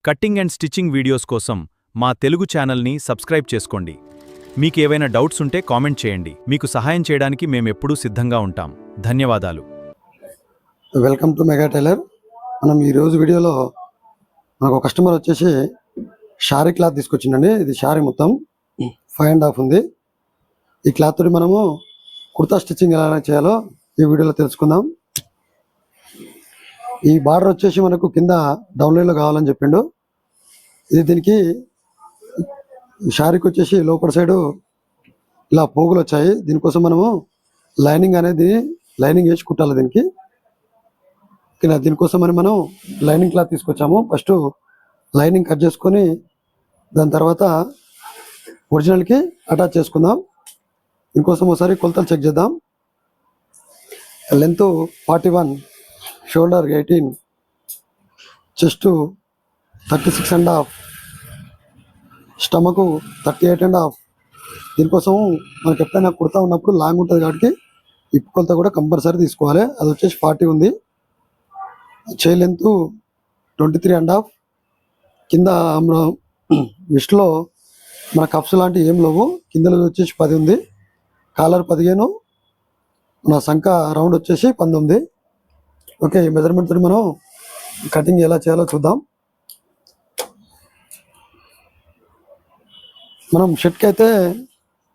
Cutting and stitching videos కోసం మా తెలుగు ఛానల్ని సబ్స్క్రైబ్ చేసుకోండి. మీకేవైనా డౌట్స్ ఉంటే కామెంట్ చేయండి. మీకు సహాయం చేయడానికి మేమెప్పుడూ సిద్ధంగా ఉంటాం. ధన్యవాదాలు. Welcome to mega tailor. మనం ఈరోజు వీడియోలో మనకు కస్టమర్ వచ్చేసి షారీ క్లాత్ తీసుకొచ్చిందండి. ఇది షారీ మొత్తం 5.5 ఉంది. ఈ క్లాత్ తోటి మనము కుర్తా స్టిచ్చింగ్ ఎలా చేయాలో ఈ వీడియోలో తెలుసుకుందాం. ఈ బార్డర్ వచ్చేసి మనకు కింద డౌన్ లైన్లో కావాలని చెప్పిండు. ఇది దీనికి షారీకి వచ్చేసి లోపల సైడు ఇలా పోగులు వచ్చాయి. దీనికోసం మనము లైనింగ్ అనేది లైనింగ్ వేసి కుట్టాలి. దీనికోసం మనం లైనింగ్ క్లాత్ తీసుకొచ్చాము. ఫస్ట్ లైనింగ్ కట్ చేసుకొని దాని తర్వాత ఒరిజినల్కి అటాచ్ చేసుకుందాం. దీనికోసం ఒకసారి కొలతలు చెక్ చేద్దాం. Length 41, shoulder 18, chest 36.5, stomach 38.5. దీనికోసం మనకి ఎప్పుడైనా కుర్తా ఉన్నప్పుడు లాంగ్ ఉంటుంది కాబట్టి ఇప్పు కొలత కూడా కంపల్సరీ తీసుకోవాలి. అది వచ్చేసి 40 ఉంది. చేయి లెంత్ 23.5. కింద విస్ట్లో మన కప్స్ లాంటివి ఏం లేవు. కిందలో వచ్చేసి 10 ఉంది. కాలర్ 15, మన సంఖ రౌండ్ వచ్చేసి 19. ఓకే, ఈ మెజర్మెంట్ తోటి మనం కటింగ్ ఎలా చేయాలో చూద్దాం. మనం షర్ట్కి అయితే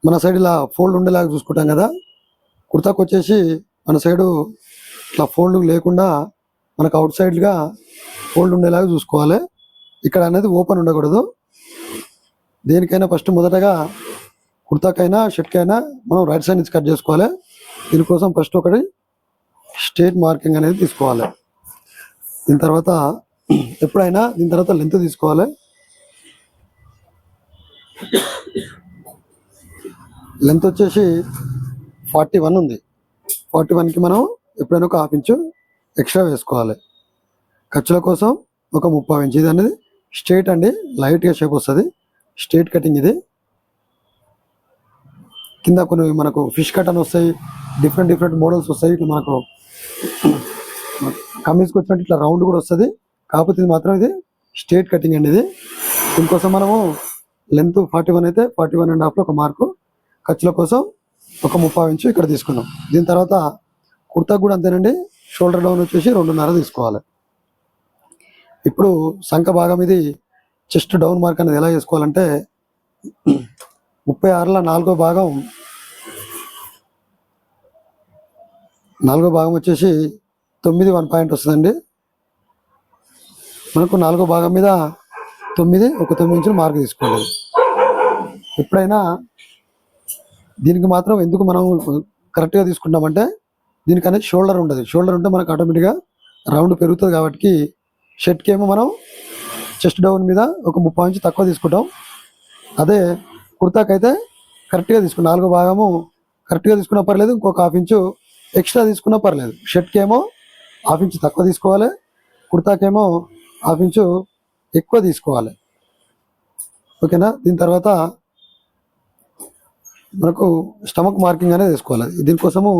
మన సైడ్ ఇలా ఫోల్డ్ ఉండేలాగా చూసుకుంటాం కదా. కుర్తాకు వచ్చేసి మన సైడు ఇట్లా ఫోల్డ్ లేకుండా మనకు అవుట్ సైడ్గా ఫోల్డ్ ఉండేలాగా చూసుకోవాలి. ఇక్కడ అనేది ఓపెన్ ఉండకూడదు. దేనికైనా ఫస్ట్ మొదటగా కుర్తాకైనా షర్ట్కైనా మనం రైట్ సైడ్ నుంచి కట్ చేసుకోవాలి. దీనికోసం ఫస్ట్ ఒకటి స్ట్రేట్ మార్కింగ్ అనేది తీసుకోవాలి. దీని తర్వాత ఎప్పుడైనా దీని తర్వాత లెంత్ తీసుకోవాలి. లెంత్ వచ్చేసి 41 ఉంది. 41కి మనం ఎప్పుడైనా ఒక 1/2 ఇంచు ఎక్స్ట్రా వేసుకోవాలి. ఖర్చుల కోసం ఒక 30 ఇంచు. ఇది అనేది స్ట్రేట్ అండి, లైట్గా షేప్ వస్తుంది. స్ట్రేట్ కటింగ్ ఇది. కింద కొన్ని మనకు ఫిష్ కట్ అని వస్తాయి, డిఫరెంట్ మోడల్స్ వస్తాయి. ఇట్లా మనకు కమీజ్కి వచ్చినట్టు ఇట్లా రౌండ్ కూడా వస్తుంది. కాకపోతే ఇది మాత్రం ఇది స్ట్రేట్ కటింగ్ అండి. ఇది దీనికోసం మనము లెంత్ 41 అయితే 41.5లో ఒక మార్కు. ఖర్చుల కోసం ఒక 30 ఇంచు ఇక్కడ తీసుకున్నాం. దీని తర్వాత కుర్తా కూడా అంతేనండి. షోల్డర్ డౌన్ వచ్చేసి 2.5 తీసుకోవాలి. ఇప్పుడు సంఖ భాగం ఇది చెస్ట్ డౌన్ మార్క్ అనేది ఎలా చేసుకోవాలంటే 36లో 4వ భాగం వచ్చేసి 9 1 పాయింట్ వస్తుందండి. మనకు 4వ భాగం మీద 9 ఇంచులు మార్క్ తీసుకోవాలి. ఎప్పుడైనా దీనికి మాత్రం ఎందుకు మనం కరెక్ట్గా తీసుకుంటామంటే దీనికి అనేది షోల్డర్ ఉండదు. షోల్డర్ ఉంటే మనకు ఆటోమేటిక్గా రౌండ్ పెరుగుతుంది. కాబట్టి షర్ట్కి ఏమో మనం చెస్ట్ డౌన్ మీద ఒక 30 ఇంచు తక్కువ తీసుకుంటాం. అదే కుర్తాకైతే కరెక్ట్గా తీసుకుంటాం. 4వ భాగము కరెక్ట్గా తీసుకున్నా పర్లేదు, ఇంకొక 1/2 ఇంచు ఎక్స్ట్రా తీసుకున్నా పర్లేదు. షర్ట్కి ఏమో 1/2 ఇంచు తక్కువ తీసుకోవాలి, కుర్తాకేమో 1/2 ఇంచు ఎక్కువ తీసుకోవాలి. ఓకేనా. దీని తర్వాత మనకు స్టమక్ మార్కింగ్ అనేది వేసుకోవాలి. దీనికోసము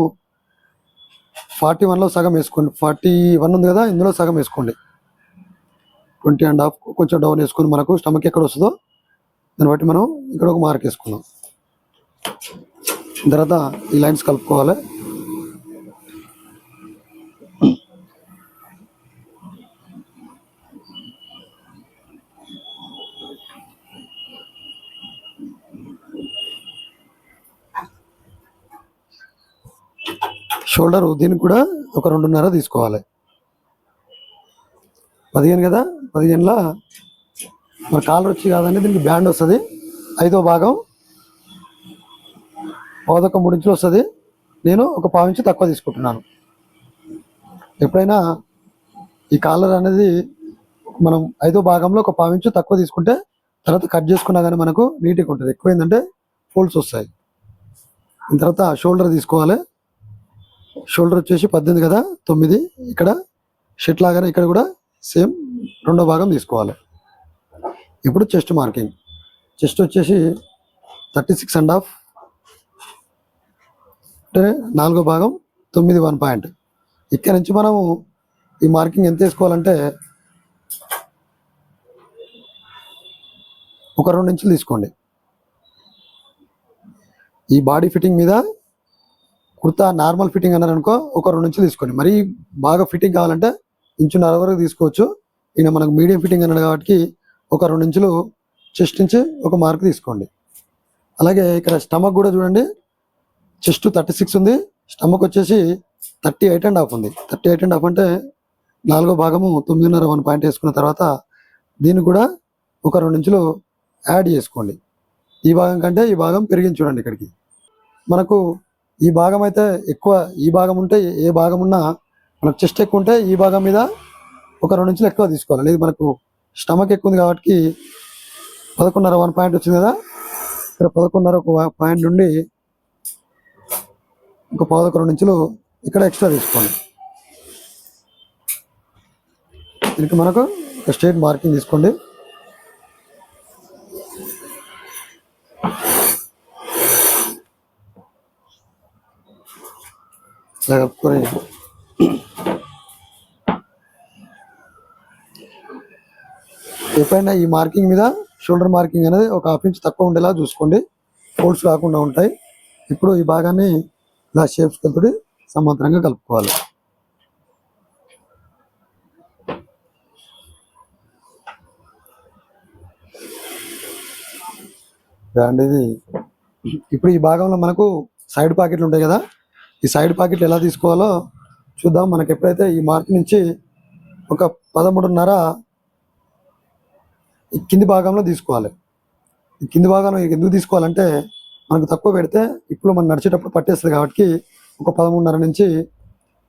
41లో సగం వేసుకోండి. 41 ఉంది కదా, ఇందులో సగం వేసుకోండి. 20.5 కొంచెం డౌన్ వేసుకొని మనకు స్టమక్ ఎక్కడ వస్తుందో దాన్ని బట్టి మనం ఇక్కడ ఒక మార్క్ వేసుకుందాం. తర్వాత ఈ లైన్స్ కలుపుకోవాలి. షోల్డర్ దీనికి కూడా ఒక 2.5 తీసుకోవాలి. 15 కదా, 15లో మన కాలర్ వచ్చి కాదండి, దీనికి బ్యాండ్ వస్తుంది. 5వ భాగం 3 ఇంచులు వస్తుంది. నేను ఒక 1/2 ఇంచు తక్కువ తీసుకుంటున్నాను. ఎప్పుడైనా ఈ కాలర్ అనేది మనం 5వ భాగంలో ఒక 1/2 ఇంచు తక్కువ తీసుకుంటే తర్వాత కట్ చేసుకున్నా కానీ మనకు నీట్గా ఉంటుంది. ఎక్కువైందంటే ఫోల్డ్స్ వస్తాయి. దీని తర్వాత షోల్డర్ తీసుకోవాలి. షోల్డర్ వచ్చేసి 18 కదా, 9. ఇక్కడ షర్ట్ లాగానే ఇక్కడ కూడా సేమ్ 2వ భాగం తీసుకోవాలి. ఇప్పుడు చెస్ట్ మార్కింగ్. చెస్ట్ వచ్చేసి 36.5 అంటే 4వ భాగం 9 1 పాయింట్. ఇక్కడ నుంచి మనము ఈ మార్కింగ్ ఎంత వేసుకోవాలంటే ఒక 2 ఇంచులు తీసుకోండి. ఈ బాడీ ఫిట్టింగ్ మీద కుర్తా నార్మల్ ఫిట్టింగ్ అన్నారనుకో ఒక 2 ఇంచులు తీసుకోండి. మరీ బాగా ఫిట్టింగ్ కావాలంటే 1.5 ఇంచు వరకు తీసుకోవచ్చు. ఈయన మనకు మీడియం ఫిట్టింగ్ అన్నాడు కాబట్టి ఒక 2 ఇంచులు చెస్ట్ నుంచి ఒక మార్క్ తీసుకోండి. అలాగే ఇక్కడ స్టమక్ కూడా చూడండి, చెస్ట్ 36 ఉంది, స్టమక్ వచ్చేసి 38.5 ఉంది. 38.5 అంటే 4వ భాగము 9.5 1 పాయింట్ వేసుకున్న తర్వాత దీన్ని కూడా ఒక 2 ఇంచులు యాడ్ చేసుకోండి. ఈ భాగం కంటే ఈ భాగం పెరిగింది చూడండి. ఇక్కడికి మనకు ఈ భాగం అయితే ఎక్కువ, ఈ భాగం ఉంటే ఏ భాగం ఉన్నా మనకు చెస్ట్ ఎక్కువ ఉంటే ఈ భాగం మీద ఒక 2 ఇంచులు ఎక్కువ తీసుకోవాలి. లేదు మనకు స్టమక్ ఎక్కువ ఉంది కాబట్టి 11.5 1 పాయింట్ వచ్చింది కదా, ఇక్కడ 11.5 పాయింట్ నుండి ఒక 2 ఇంచులు ఇక్కడ ఎక్స్ట్రా తీసుకోండి. దీనికి మనకు ఒక స్ట్రైట్ మార్కింగ్ తీసుకోండి. ఇలా కలుపుకొని ఎప్పుడైనా ఈ మార్కింగ్ మీద షోల్డర్ మార్కింగ్ అనేది ఒక 1/2 ఇంచ్ తక్కువ ఉండేలా చూసుకోండి, ఫోల్డ్స్ కాకుండా ఉంటాయి. ఇప్పుడు ఈ భాగాన్ని ఇలా షేప్స్ కలిపి సమాంతరంగా కలుపుకోవాలి. ఇది ఇప్పుడు ఈ భాగంలో మనకు సైడ్ పాకెట్లు ఉంటాయి కదా, ఈ సైడ్ పాకెట్లు ఎలా తీసుకోవాలో చూద్దాం. మనకి ఎప్పుడైతే ఈ మార్క్ నుంచి ఒక 13.5 ఈ కింది భాగంలో తీసుకోవాలి. ఈ కింది భాగంలో ఎందుకు తీసుకోవాలంటే మనకు తక్కువ పెడితే ఇప్పుడు మనం నడిచేటప్పుడు పట్టేస్తుంది కాబట్టి ఒక 13.5 నుంచి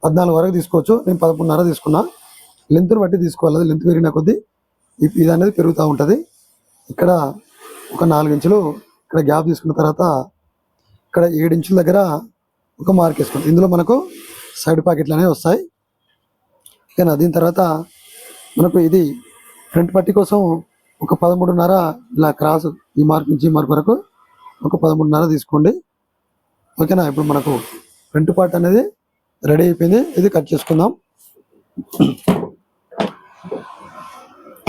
14 వరకు తీసుకోవచ్చు. నేను 13.5 తీసుకున్నా. లెంత్ని బట్టి తీసుకోవాలి, అది లెంత్ పెరిగిన కొద్దీ ఇది అనేది పెరుగుతూ ఉంటుంది. ఇక్కడ ఒక 4 ఇంచులు ఇక్కడ గ్యాప్ తీసుకున్న తర్వాత ఇక్కడ 7 ఇంచుల దగ్గర ఒక మార్క్ వేసుకోండి. ఇందులో మనకు సైడ్ పాకెట్లు అనేవి వస్తాయి. ఓకేనా. దీని తర్వాత మనకు ఇది ఫ్రంట్ పట్టీ కోసం ఒక 13.5 ఇలా క్రాస్ ఈ మార్క్ నుంచి ఈ మార్క్ వరకు ఒక 13.5 తీసుకోండి. ఓకేనా. ఇప్పుడు మనకు ఫ్రంట్ పార్ట్ అనేది రెడీ అయిపోయింది. ఇది కట్ చేసుకుందాం.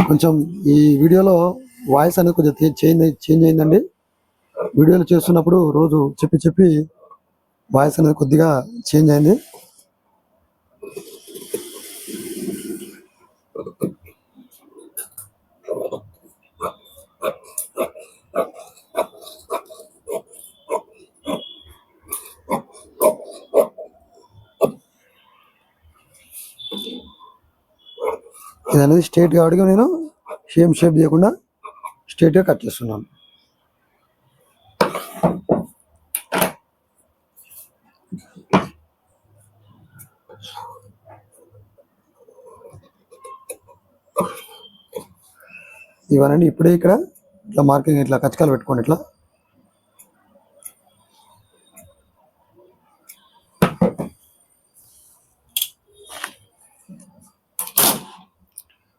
కొంచెం ఈ వీడియోలో వాయిస్ అనేది కొంచెం చేంజ్ అయిందండి. వీడియోలు చేస్తున్నప్పుడు రోజు చెప్పి వాయిస్ అనేది కొద్దిగా చేంజ్ అయింది. ఇది అనేది స్ట్రైట్ కాబట్టి నేను షేప్ చేయకుండా స్ట్రైట్గా కట్ చేస్తున్నాను. ఇవన్నీ ఇప్పుడే ఇక్కడ ఇట్లా మార్కింగ్ ఇట్లా కచ్చకాలు పెట్టుకోండి. ఇట్లా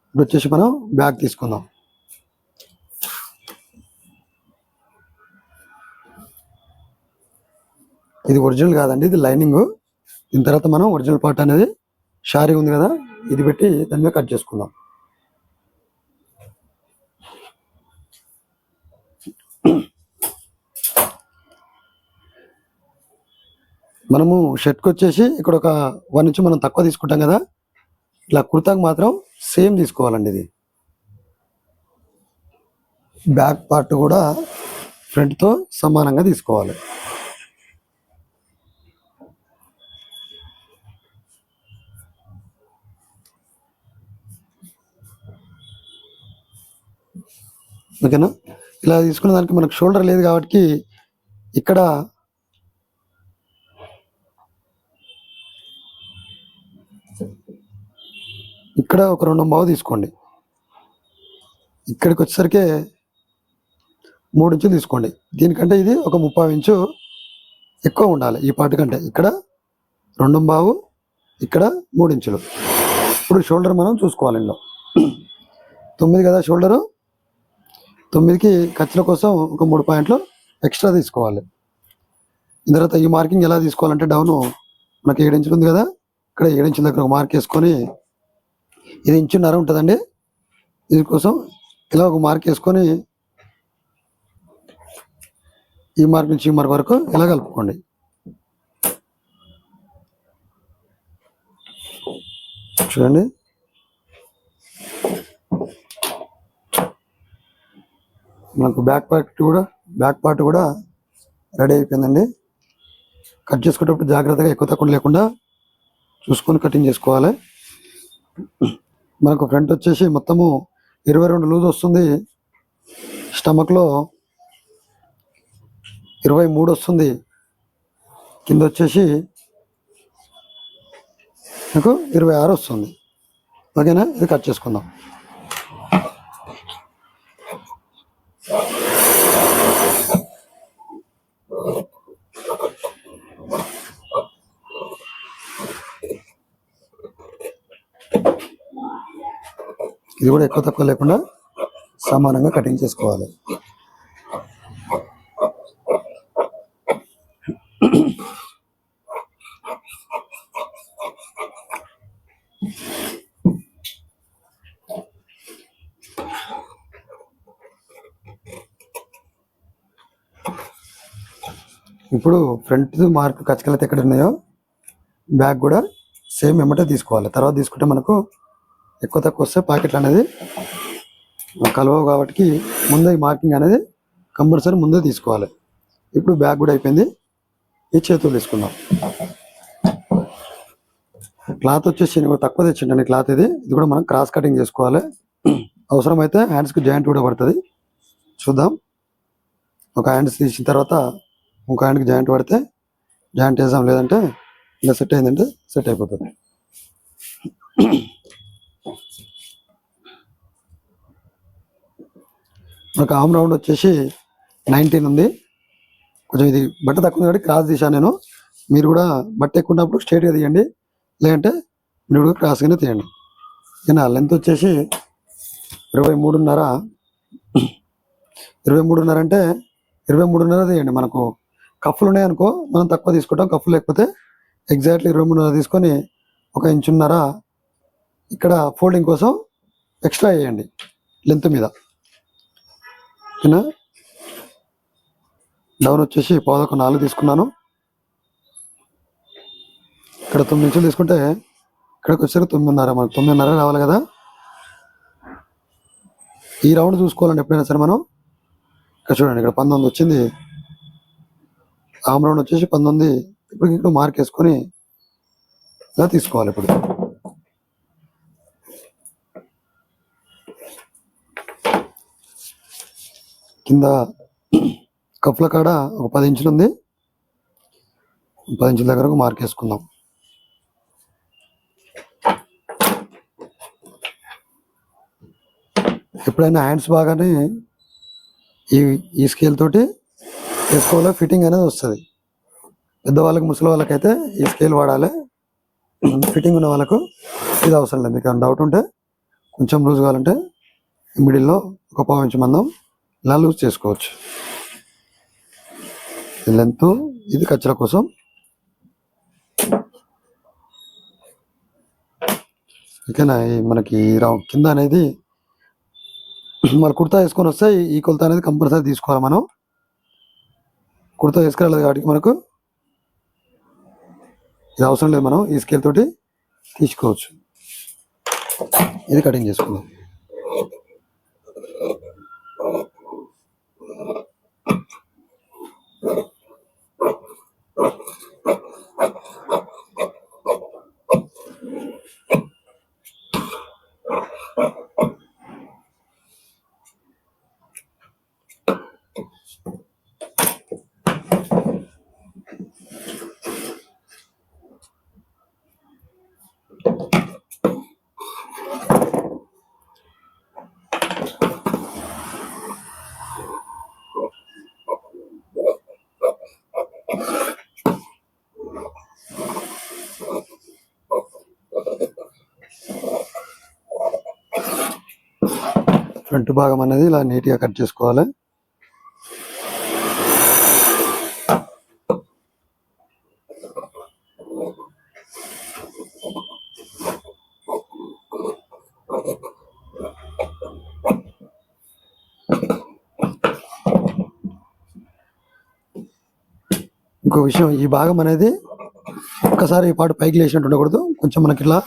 ఇప్పుడు వచ్చేసి మనం బ్యాగ్ తీసుకుందాం. ఇది ఒరిజినల్ కాదండి, ఇది లైనింగ్. దీని తర్వాత మనం ఒరిజినల్ పార్ట్ అనేది షారీ ఉంది కదా, ఇది పెట్టి దాని మీద కట్ చేసుకుందాం. మనము షర్ట్కి వచ్చేసి ఇక్కడ ఒక 1 ఇంచ్ మనం తక్కువ తీసుకుంటాం కదా, ఇట్లా కుర్తాకు మాత్రం సేమ్ తీసుకోవాలండి. ఇది బ్యాక్ పార్ట్ కూడా ఫ్రంట్తో సమానంగా తీసుకోవాలి. ఓకేనా. ఇలా తీసుకున్న దానికి మనకు షోల్డర్ లేదు కాబట్టి ఇక్కడ ఒక 2.5 తీసుకోండి. ఇక్కడికి వచ్చేసరికి 3 ఇంచులు తీసుకోండి. దీనికంటే ఇది ఒక 30 ఇంచు ఎక్కువ ఉండాలి ఈ పార్ట్ కంటే. ఇక్కడ 2.5, ఇక్కడ 3 ఇంచులు. ఇప్పుడు షోల్డర్ మనం చూసుకోవాలి. ఇందులో 9 కదా షోల్డరు, 9కి ఖర్చుల కోసం ఒక 3 పాయింట్లు ఎక్స్ట్రా తీసుకోవాలి. దీని తర్వాత ఈ మార్కింగ్ ఎలా తీసుకోవాలంటే డౌన్ మనకి 7 ఇంచులు ఉంది కదా, ఇక్కడ 7 ఇంచుల దగ్గర ఒక మార్క్ వేసుకొని, ఇది 1.5 ఇంచు ఉంటుందండి. దీనికోసం ఇలా ఒక మార్క్ వేసుకొని ఈ మార్క్ నుంచి ఈ మార్క్ వరకు ఇలా కలుపుకోండి. చూడండి, మనకు బ్యాక్ పార్ట్ కూడా రెడీ అయిపోయిందండి. కట్ చేసుకునేటప్పుడు జాగ్రత్తగా ఎక్కువ తక్కువ లేకుండా చూసుకొని కటింగ్ చేసుకోవాలి. మనకు ఫ్రంట్ వచ్చేసి మొత్తము 22 లూజ్ వస్తుంది, స్టమక్లో 23 వస్తుంది, కింద వచ్చేసి మీకు 26 వస్తుంది. ఓకేనా, ఇది కట్ చేసుకుందాం. ఇది కూడా ఎక్కువ తక్కువ లేకుండా సమానంగా కటింగ్ చేసుకోవాలి. ఇప్పుడు ఫ్రంట్ మార్క్ కచ్చకలైతే ఎక్కడ ఉన్నాయో బ్యాక్ కూడా సేమ్ ఎమ్మటే తీసుకోవాలి. తర్వాత తీసుకుంటే మనకు ఎక్కువ తక్కువ వస్తే ప్యాకెట్లు అనేది కలవవు, కాబట్టి ముందే మార్కింగ్ అనేది కంపల్సరీ ముందే తీసుకోవాలి. ఇప్పుడు బ్యాగ్ కూడా అయిపోయింది. ఈ చేతులు తీసుకుందాం. క్లాత్ వచ్చేసి నేను తక్కువ తెచ్చిండండి క్లాత్. ఇది కూడా మనం క్రాస్ కటింగ్ చేసుకోవాలి. అవసరమైతే హ్యాండ్స్కి జాయింట్ కూడా పడుతుంది. చూద్దాం. ఒక హ్యాండ్స్ తీసిన తర్వాత ఇంకో హ్యాండ్కి జాయింట్ పడితే జాయింట్ వేసాం, లేదంటే ఇలా సెట్ అయిందంటే సెట్ అయిపోతుంది. మనకు ఆమ్ రౌండ్ వచ్చేసి 19 ఉంది. కొంచెం ఇది బట్ట తక్కువ ఉంది కాబట్టి క్రాస్ తీసాను నేను. మీరు కూడా బట్ట ఎక్కువ ఉన్నప్పుడు స్ట్రైట్గా తీయండి, లేదంటే మీరు కూడా క్రాస్గానే తీయండి. ఓకేనా. లెంత్ వచ్చేసి 23.5. 23.5 అంటే 23.5 తీయండి. మనకు కఫ్లు ఉన్నాయనుకో మనం తక్కువ తీసుకుంటాం, కఫ్లు లేకపోతే ఎగ్జాక్ట్లీ 23.5 తీసుకొని 1.5 ఇంచ్ ఇక్కడ ఫోల్డింగ్ కోసం ఎక్స్ట్రా వేయండి లెంత్ మీద. ఓకేనా. డౌన్ వచ్చేసి 4 తీసుకున్నాను. ఇక్కడ 9 ఇంచులు తీసుకుంటే ఇక్కడికి వచ్చేసరికి 9.5. మనకు 9.5 రావాలి కదా. ఈ రౌండ్ చూసుకోవాలండి ఎప్పుడైనా సరే మనం. ఇక్కడ చూడండి, ఇక్కడ 19 వచ్చింది. ఆమ్ రౌండ్ వచ్చేసి 19. ఇప్పుడు ఇక్కడ మార్క్ వేసుకొని ఇలా తీసుకోవాలి. ఇప్పుడు కింద కప్పుల కాడ ఒక 10 ఇంచులు ఉంది. 10 ఇంచుల దగ్గర ఒక మార్క్ వేసుకుందాం. ఎప్పుడైనా హ్యాండ్స్ బాగానే ఈ స్కేల్ తోటి వేసుకోవాలి, ఫిట్టింగ్ అనేది వస్తుంది. పెద్దవాళ్ళకి ముసలి వాళ్ళకైతే ఈ స్కేల్ వాడాలి. ఫిట్టింగ్ ఉన్న వాళ్ళకు ఇది అవసరం లేదు. మీకు డౌట్ ఉంటే కొంచెం లూజ్ కావాలంటే మిడిల్లో ఒక 1/4 ఇంచు మందం ఇలా లూజ్ చేసుకోవచ్చు. లెంత్ ఇది ఖర్చుల కోసం. ఓకేనా. మనకి కింద అనేది మళ్ళీ కుర్తా వేసుకొని వస్తే ఈ కొలత అనేది కంపల్సరీ తీసుకోవాలి. మనం కుర్తా వేసుకురాలేదు కాబట్టి మనకు ఇది అవసరం లేదు, మనం ఈ స్కేల్ తోటి తీసుకోవచ్చు. ఇది కటింగ్ చేసుకుందాం. ఫ్రంట్ భాగం అనేది ఇలా నీట్గా కట్ చేసుకోవాలి. ఇంకో విషయం, ఈ భాగం అనేది ఒక్కసారి ఈ పాటు పైకి లేచినట్టు ఉండకూడదు, కొంచెం మనకి ఇట్లా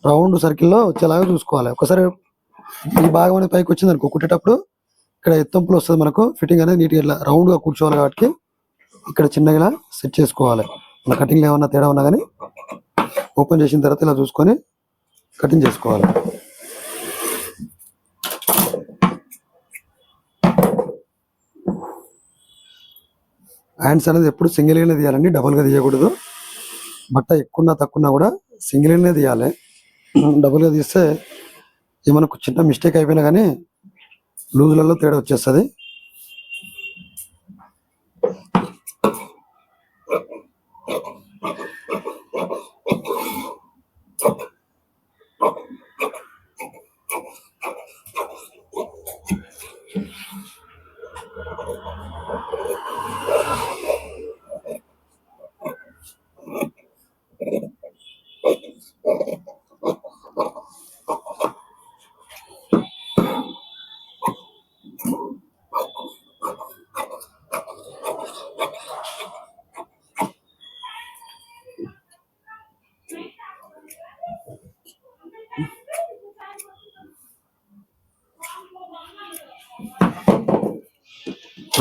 రౌండ్ సర్కిల్లో వచ్చేలాగా చూసుకోవాలి. ఒకసారి ఈ భాగం అనేది పైకి వచ్చింది అనుకో, కుట్టేటప్పుడు ఇక్కడ ఎత్తంపులు వస్తుంది, మనకు ఫిట్టింగ్ అనేది నీట్గా ఇట్లా రౌండ్గా కూర్చోవాలి. కాబట్టి ఇక్కడ చిన్నగా ఇలా సెట్ చేసుకోవాలి. మన కటింగ్లో ఏమన్నా తేడా ఉన్నా కానీ ఓపెన్ చేసిన తర్వాత ఇలా చూసుకొని కటింగ్ చేసుకోవాలి. హ్యాండ్స్ అనేది ఎప్పుడు సింగిల్గానే తీయాలండి, డబుల్గా తీయకూడదు. బట్ట ఎక్కువన్నా తక్కువన్నా కూడా సింగిల్గానే తీయాలి. డబుల్గా తీస్తే ఏమైనా చిన్న మిస్టేక్ అయిపోయినా కానీ లూజ్లలో తేడా వచ్చేస్తుంది.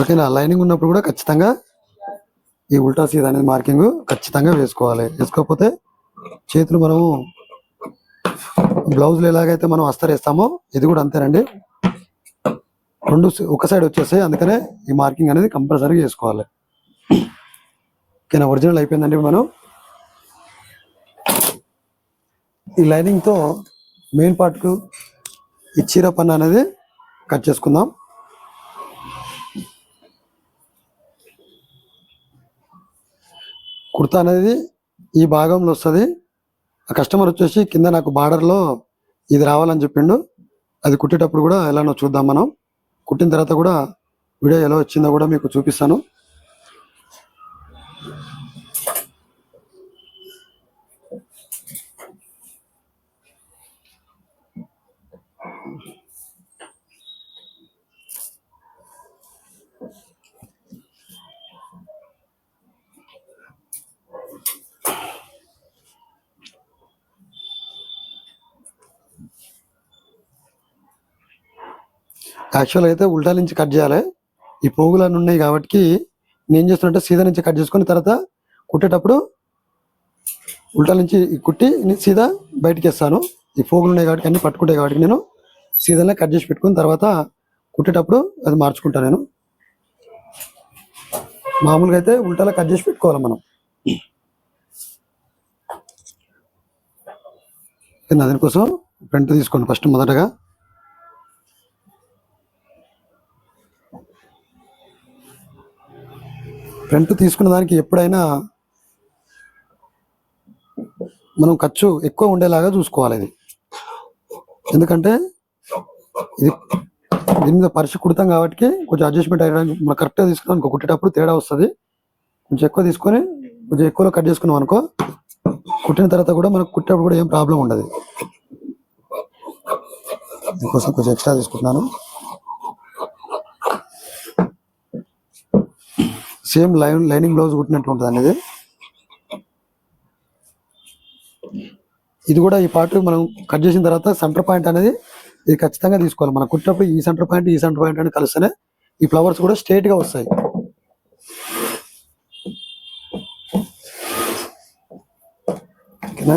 ఓకేనా, లైనింగ్ ఉన్నప్పుడు కూడా ఖచ్చితంగా ఈ ఉల్టా సీదా అనేది మార్కింగ్ ఖచ్చితంగా వేసుకోవాలి. వేసుకోకపోతే చేతులు మనము బ్లౌజ్లు ఎలాగైతే మనం అస్తర్ వేస్తామో ఇది కూడా అంతేనండి, రెండు ఒక సైడ్ వచ్చేస్తాయి. అందుకనే ఈ మార్కింగ్ అనేది కంపల్సరీగా వేసుకోవాలి. ఓకేనా, ఒరిజినల్ అయిపోయిందండి. మనం ఈ లైనింగ్తో మెయిన్ పార్ట్కు ఈ చీర పన్ను అనేది కట్ చేసుకుందాం. కుర్తా అనేది ఈ భాగంలో వస్తుంది. ఆ కస్టమర్ వచ్చేసి కింద నాకు బార్డర్లో ఇది రావాలని చెప్పిండు. అది కుట్టేటప్పుడు కూడా ఎలానో చూద్దాం. మనం కుట్టిన తర్వాత కూడా వీడియో ఎలా వచ్చిందో కూడా మీకు చూపిస్తాను. యాక్చువల్గా అయితే ఉల్టా నుంచి కట్ చేయాలి. ఈ పోగులన్నీ ఉన్నాయి కాబట్టి నేను ఏం చేస్తున్నట్టే సీదా నుంచి కట్ చేసుకుని తర్వాత కుట్టేటప్పుడు ఉల్టా నుంచి కుట్టి సీదా బయటికి వేస్తాను. ఈ పోగులు ఉన్నాయి కాబట్టి అన్ని పట్టుకుంటాయి కాబట్టి నేను సీదానే కట్ చేసి పెట్టుకుని తర్వాత కుట్టేటప్పుడు అది మార్చుకుంటాను. నేను మామూలుగా అయితే ఉల్టాలో కట్ చేసి పెట్టుకోవాలి మనం. దానికోసం ఫ్రంట్ తీసుకోండి ఫస్ట్. మొదటగా ఫ్రంట్ తీసుకున్న దానికి ఎప్పుడైనా మనం ఖర్చు ఎక్కువ ఉండేలాగా చూసుకోవాలి. ఇది ఎందుకంటే ఇది దీని మీద పరిచి కుడతాం కాబట్టి కొంచెం అడ్జస్ట్మెంట్ అయ్యడానికి మనం కరెక్ట్గా తీసుకున్నాం అనుకో, కుట్టేటప్పుడు తేడా వస్తుంది. కొంచెం ఎక్కువ తీసుకొని కొంచెం ఎక్కువలో కట్ చేసుకున్నాం అనుకో, కుట్టిన తర్వాత కూడా మనకు కుట్టేటప్పుడు కూడా ఏం ప్రాబ్లం ఉండదు. దీనికోసం కొంచెం ఎక్స్ట్రా తీసుకుంటున్నాను. సేమ్ లైనింగ్ బ్లౌజ్ కుట్టినట్టు ఉంటుంది అనేది. ఇది కూడా ఈ పార్ట్ మనం కట్ చేసిన తర్వాత సెంటర్ పాయింట్ అనేది ఇది ఖచ్చితంగా తీసుకోవాలి. మనం కుట్టినప్పుడు ఈ సెంటర్ పాయింట్ అని కలిస్తేనే ఈ ఫ్లవర్స్ కూడా స్ట్రైట్ గా వస్తాయి.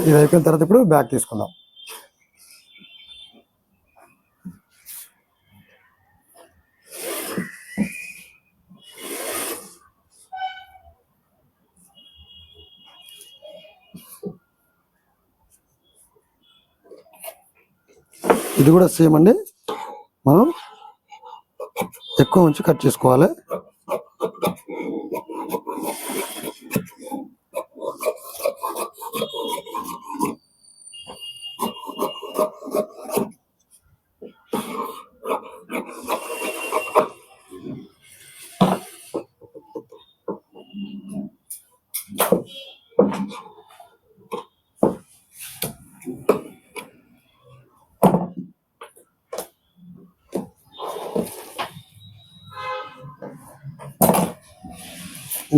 ఇది అయిపోయిన తర్వాత ఇప్పుడు బ్యాక్ తీసుకుందాం. ఇది కూడా సేమ్ అండి, మనం ఎక్కువ ఉంచి కట్ చేసుకోవాలి.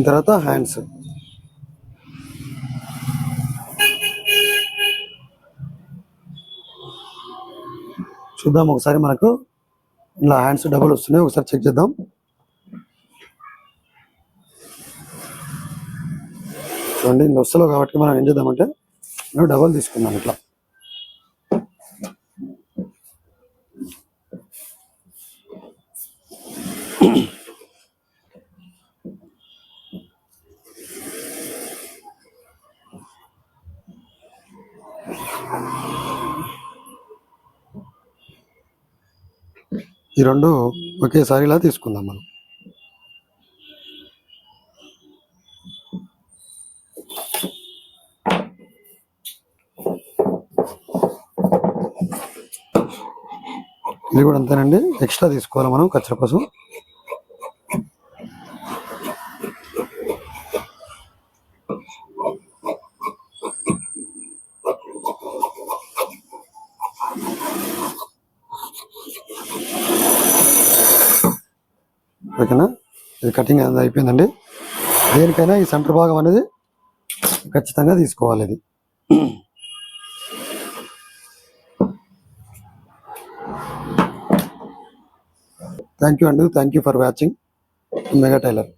తర్వాత హ్యాండ్స్ చూద్దాం ఒకసారి. మనకు ఇలా హ్యాండ్స్ డబుల్ వస్తున్నాయి, ఒకసారి చెక్ చేద్దాం. చూడండి ఇందులో వస్తలో కాబట్టి మనం ఏం చేద్దామంటే నేను డబల్ తీసుకుందాం ఇట్లా. ఈ రెండు ఒకేసారి ఇలా తీసుకుందాం మనం. ఇది కూడా అంతేనండి, ఎక్స్ట్రా తీసుకోవాలి మనం కచ్చర కోసం. ఓకేనా, ఇది కటింగ్ అనేది అయిపోయిందండి. దేనికైనా ఈ సెంటర్ భాగం అనేది ఖచ్చితంగా తీసుకోవాలి. ఇది థ్యాంక్ యూ అండి, thank you for watching mega tailor.